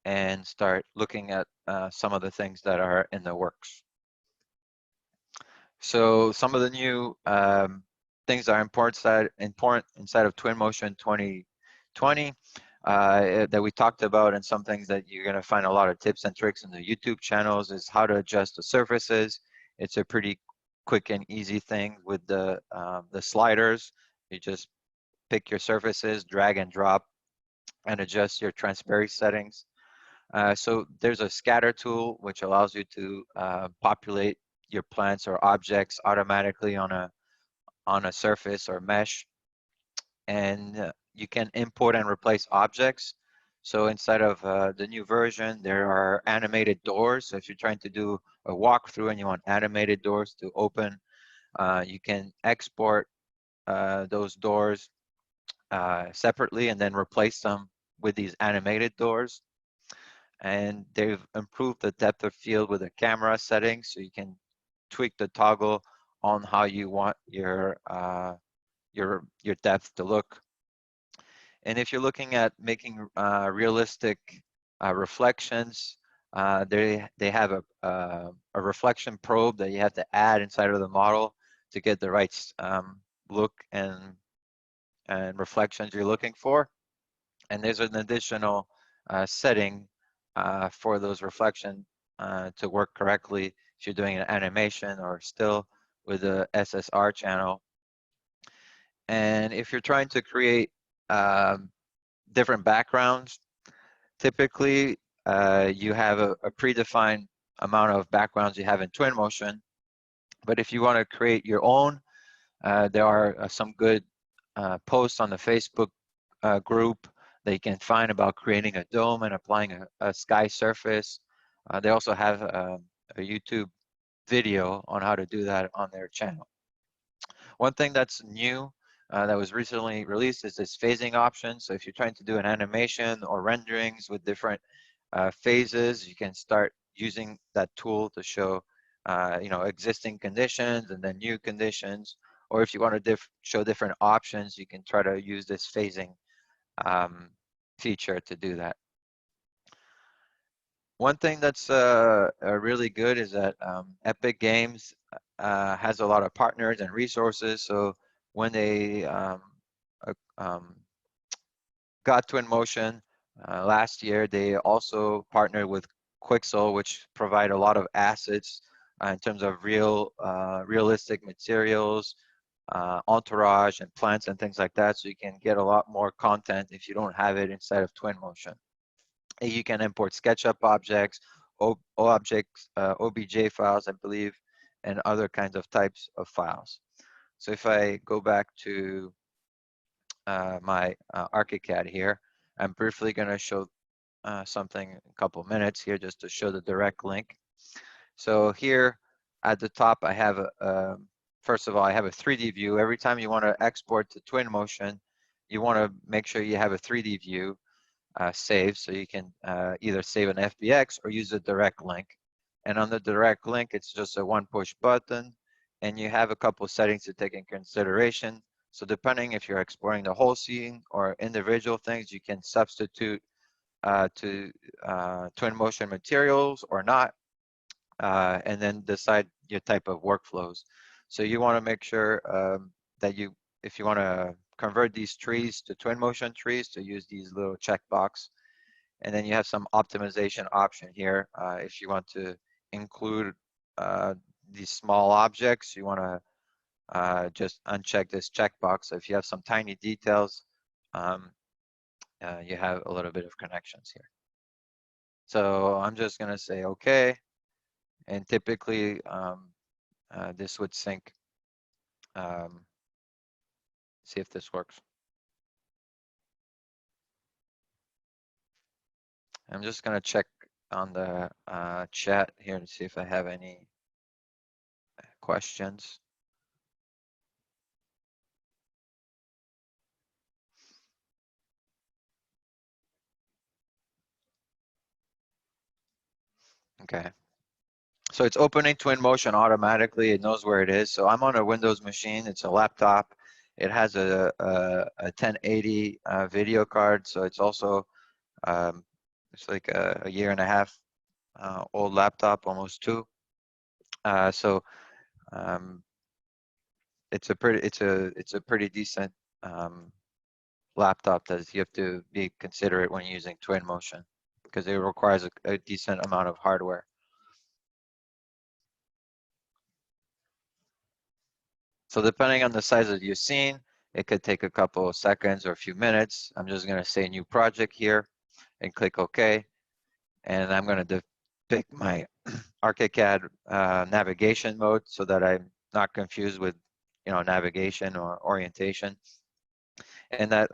and start looking at some of the things that are in the works. So some of the new things that are important inside of Twinmotion 2020 that we talked about, and some things that you're going to find a lot of tips and tricks in the YouTube channels is how to adjust the surfaces. It's a pretty quick and easy thing with the sliders. You just pick your surfaces, drag and drop, and adjust your transparency settings. So there's a scatter tool which allows you to populate your plants or objects automatically on a surface or mesh, and you can import and replace objects. So inside of the new version, there are animated doors. So if you're trying to do a walkthrough and you want animated doors to open, you can export those doors separately and then replace them with these animated doors. And they've improved the depth of field with the camera settings, so you can tweak the toggle on how you want your depth to look. And if you're looking at making realistic reflections, they have a reflection probe that you have to add inside of the model to get the right look and reflections you're looking for. And there's an additional setting for those reflections to work correctly if you're doing an animation or still with the SSR channel. And if you're trying to create different backgrounds, typically you have a predefined amount of backgrounds you have in Twinmotion. But if you want to create your own, there are some good posts on the Facebook group that you can find about creating a dome and applying a sky surface. They also have a YouTube video on how to do that on their channel. One thing that's new that was recently released is this phasing option. So if you're trying to do an animation or renderings with different phases, you can start using that tool to show existing conditions and then new conditions. Or if you want to show different options, you can try to use this phasing feature to do that. One thing that's really good is that Epic Games has a lot of partners and resources. So when they got Twinmotion last year, they also partnered with Quixel, which provide a lot of assets in terms of realistic materials, entourage and plants and things like that. So you can get a lot more content if you don't have it inside of Twinmotion. You can import SketchUp objects, OBJ files, I believe, and other kinds of types of files. So if I go back to my ArchiCAD here, I'm briefly going to show something in a couple minutes here just to show the direct link. So here at the top, I have first of all, I have a 3D view. Every time you want to export to Twinmotion, you want to make sure you have a 3D view saved, so you can either save an FBX or use a direct link. And on the direct link, it's just a one push button, and you have a couple of settings to take in consideration. So depending if you're exporting the whole scene or individual things, you can substitute to Twinmotion materials or not, and then decide your type of workflows. So you want to make sure that if you want to convert these trees to Twinmotion trees, to use these little checkbox. And then you have some optimization option here. If you want to include these small objects, you want to just uncheck this checkbox. So if you have some tiny details, you have a little bit of connections here. So I'm just going to say OK. And typically, this would sync. See if this works. I'm just going to check on the chat here to see if I have any questions. Okay. So it's opening Twinmotion automatically. It knows where it is. So I'm on a Windows machine. It's a laptop. It has a 1080 video card. So it's also it's like a year and a half old laptop, almost two. So it's a pretty decent laptop that you have to be considerate when using Twinmotion because it requires a decent amount of hardware. So depending on the size of your scene, it could take a couple of seconds or a few minutes. I'm just going to say new project here and click OK. And I'm going to depict my ArchiCAD navigation mode so that I'm not confused with navigation or orientation. And that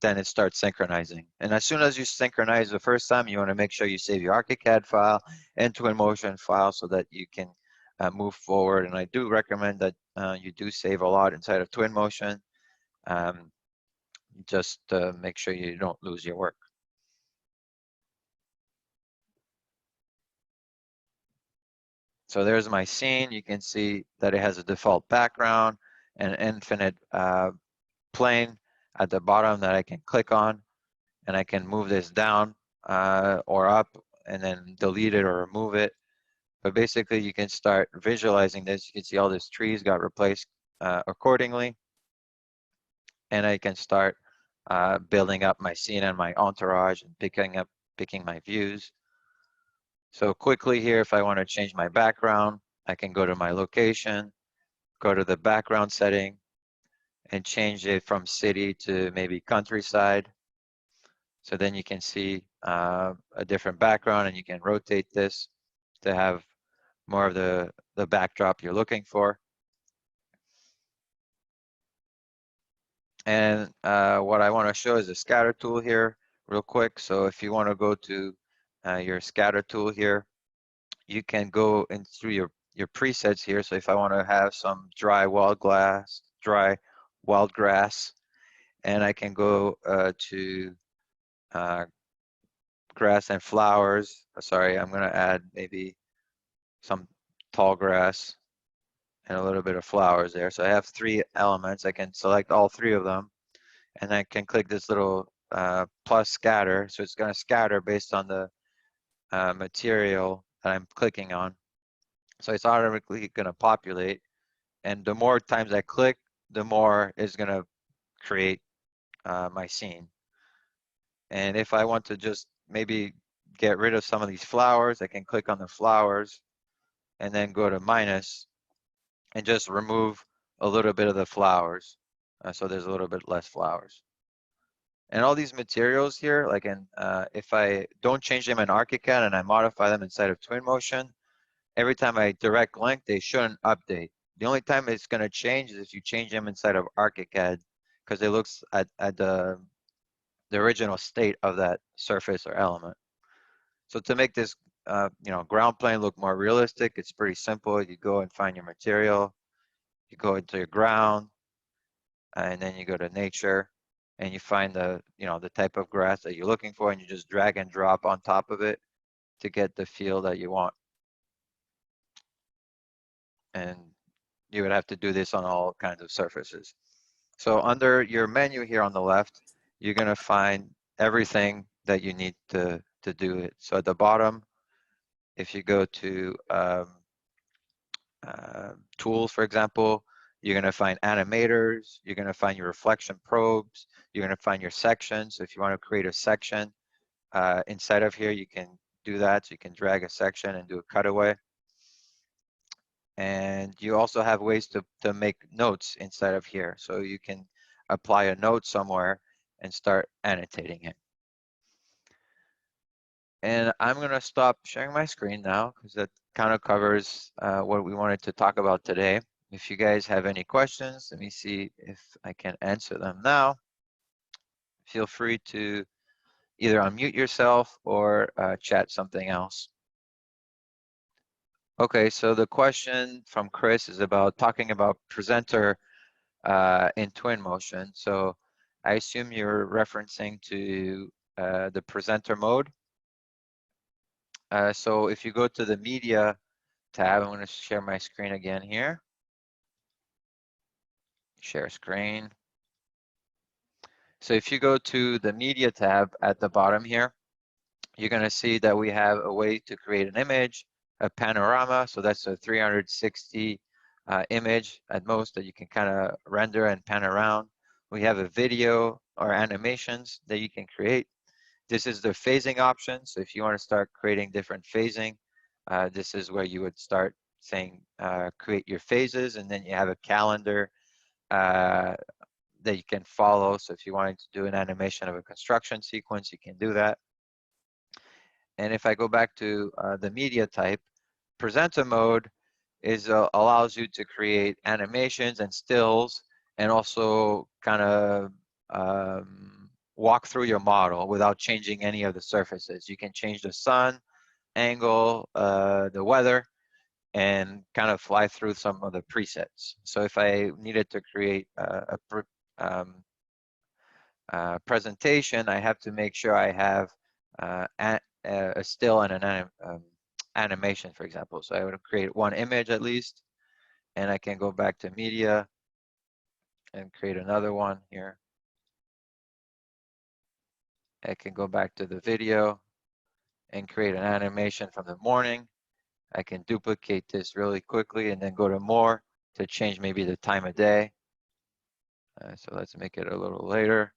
then it starts synchronizing. And as soon as you synchronize the first time, you want to make sure you save your ArchiCAD file and Twinmotion file so that you can move forward. And I do recommend that you do save a lot inside of Twinmotion, just to make sure you don't lose your work. So there's my scene. You can see that it has a default background and an infinite plane at the bottom that I can click on, and I can move this down or up and then delete it or remove it. But basically, you can start visualizing this. You can see all these trees got replaced accordingly. And I can start building up my scene and my entourage and picking my views. So quickly here, if I want to change my background, I can go to my location, go to the background setting, and change it from city to maybe countryside. So then you can see a different background, and you can rotate this to have more of the backdrop you're looking for. And what I want to show is a scatter tool here real quick. So if you want to go to your scatter tool here, you can go in through your your presets here. So if I want to have some dry wild grass, and I can go to grass and flowers. Sorry, I'm going to add maybe some tall grass and a little bit of flowers there. So I have 3 elements. I can select all 3 of them, and I can click this little plus scatter. So it's going to scatter based on the material that I'm clicking on. So it's automatically going to populate, and the more times I click, the more it's going to create my scene. And if I want to just maybe get rid of some of these flowers, I can click on the flowers and then go to minus and just remove a little bit of the flowers. So there's a little bit less flowers. And all these materials here, like if I don't change them in ArchiCAD and I modify them inside of Twinmotion, every time I direct link, they shouldn't update. The only time it's going to change is if you change them inside of ArchiCAD, because it looks at the original state of that surface or element. So to make this ground plane look more realistic, it's pretty simple. You go and find your material, you go into your ground, and then you go to nature, and you find the type of grass that you're looking for, and you just drag and drop on top of it to get the feel that you want. And you would have to do this on all kinds of surfaces. So under your menu here on the left, you're going to find everything that you need to do it. So at the bottom, if you go to tools, for example, you're going to find animators, you're going to find your reflection probes, you're going to find your sections. So if you want to create a section inside of here, you can do that. So you can drag a section and do a cutaway. And you also have ways to make notes inside of here. So you can apply a note somewhere and start annotating it. And I'm going to stop sharing my screen now because that kind of covers what we wanted to talk about today. If you guys have any questions, let me see if I can answer them now. Feel free to either unmute yourself or chat something else. Okay, so the question from Chris is about talking about presenter in Twinmotion. So I assume you're referencing to the presenter mode. So if you go to the media tab, I'm going to share my screen again here. Share screen. So if you go to the media tab at the bottom here, you're going to see that we have a way to create an image, a panorama. So that's a 360 image at most that you can kind of render and pan around. We have a video or animations that you can create. This is the phasing option. So if you want to start creating different phasing, this is where you would start saying create your phases, and then you have a calendar that you can follow. So if you wanted to do an animation of a construction sequence, you can do that. And if I go back to the media type, presenter mode is allows you to create animations and stills, and also kind of walk through your model without changing any of the surfaces. You can change the sun, angle, the weather, and kind of fly through some of the presets. So if I needed to create a presentation, I have to make sure I have a still and an animation, for example. So I would create one image at least, and I can go back to media and create another one here. I can go back to the video and create an animation from the morning. I can duplicate this really quickly and then go to more to change maybe the time of day. So let's make it a little later.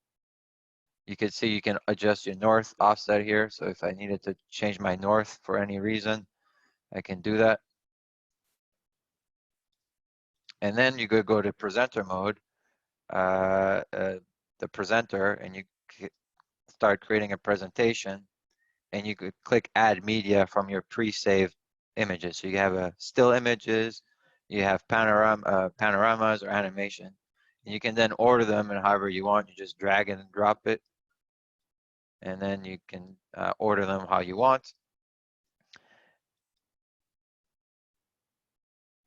You can see you can adjust your north offset here. So if I needed to change my north for any reason, I can do that. And then you could go to presenter mode, the presenter, and you start creating a presentation, and you could click add media from your pre-saved images. So you have still images, you have panoramas or animation, and you can then order them and however you want. You just drag and drop it, and then you can order them how you want.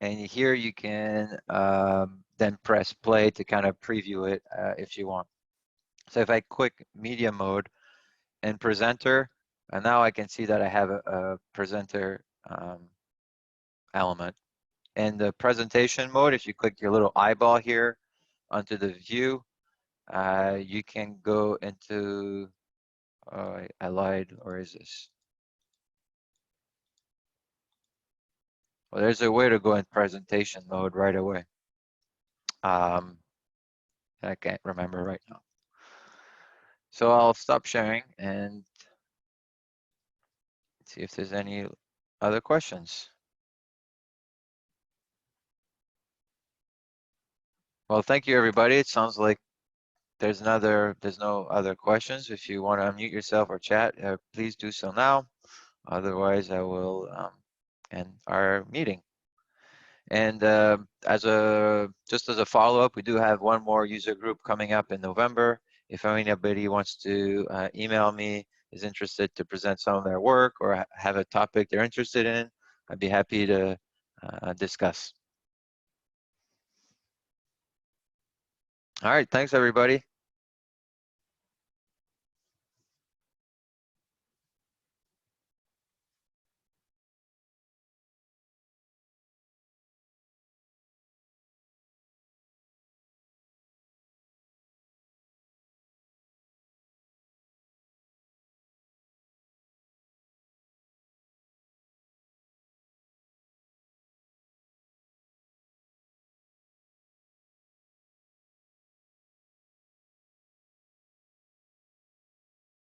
And here you can then press play to kind of preview it if you want. So if I click media mode and presenter, and now I can see that I have a presenter element. And the presentation mode, if you click your little eyeball here onto the view, you can go into, I lied, or is this? Well, there's a way to go in presentation mode right away. I can't remember right now. So I'll stop sharing and see if there's any other questions. Well, thank you, everybody. It sounds like there's no other questions. If you want to unmute yourself or chat, please do so now. Otherwise, I will end our meeting. And just as a follow-up, we do have one more user group coming up in November. If anybody wants to email me, is interested to present some of their work or have a topic they're interested in, I'd be happy to discuss. All right, thanks everybody.